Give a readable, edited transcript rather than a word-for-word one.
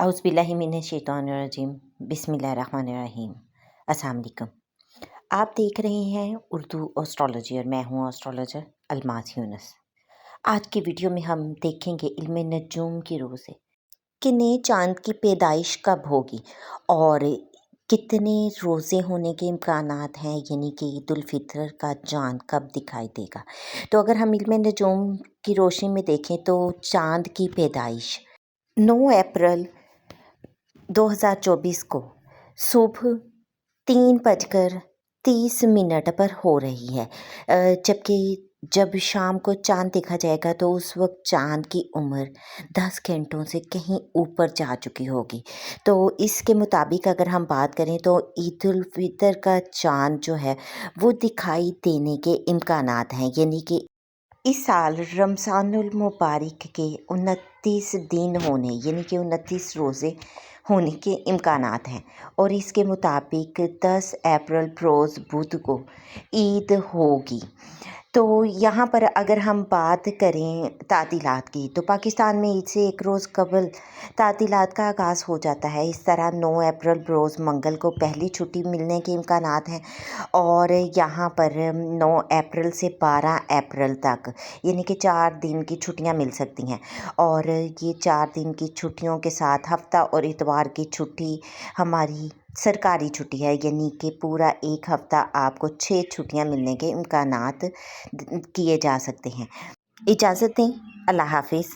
औज़ुबिल्लाहिमिनश्शैतानिर्रजीम बिस्मिल्लाहिर्रहमानिर्रहीम। अस्सलाम वालेकुम। आप देख रहे हैं उर्दू एस्ट्रोलॉजी और मैं हूँ एस्ट्रोलॉजर अलमास यूनुस। आज की वीडियो में हम देखेंगे इल्म नजूम की रोज़ से कि नए चाँद की पैदाइश कब होगी और कितने रोज़े होने के इम्कानात हैं, यानी कि ईद उल फितर का चाँद कब दिखाई देगा। तो अगर हम इल्म नजूम की रोशनी में देखें तो चाँद की पैदाइश 9 अप्रैल 2024 को सुबह 3:30 पर हो रही है, जबकि जब शाम को चाँद देखा जाएगा तो उस वक्त चाँद की उम्र 10 घंटों से कहीं ऊपर जा चुकी होगी। तो इसके मुताबिक अगर हम बात करें तो ईद उल फितर का चाँद जो है वो दिखाई देने के इम्कानात हैं, यानी कि इस साल रमज़ानुल मुबारक के 29 दिन होने, यानी कि 29 रोज़े होने के इम्कानात हैं और इसके मुताबिक 10 अप्रैल रोज़ बुध को ईद होगी। तो यहाँ पर अगर हम बात करें तातीलात की तो पाकिस्तान में ईद से एक रोज़ कबल तातीलात का आगाज़ हो जाता है। इस तरह 9 अप्रैल रोज़ मंगल को पहली छुट्टी मिलने के इम्कानात हैं और यहाँ पर 9 अप्रैल से 12 अप्रैल तक यानी कि 4 दिन की छुट्टियाँ मिल सकती हैं और ये 4 दिन की छुट्टियों के साथ हफ्ता और इतवार की छुट्टी हमारी सरकारी छुट्टी है, यानी कि पूरा एक हफ़्ता आपको 6 छुट्टियाँ मिलने के इम्कानात किए जा सकते हैं। इजाज़त दें, अल्लाह हाफ़िज़।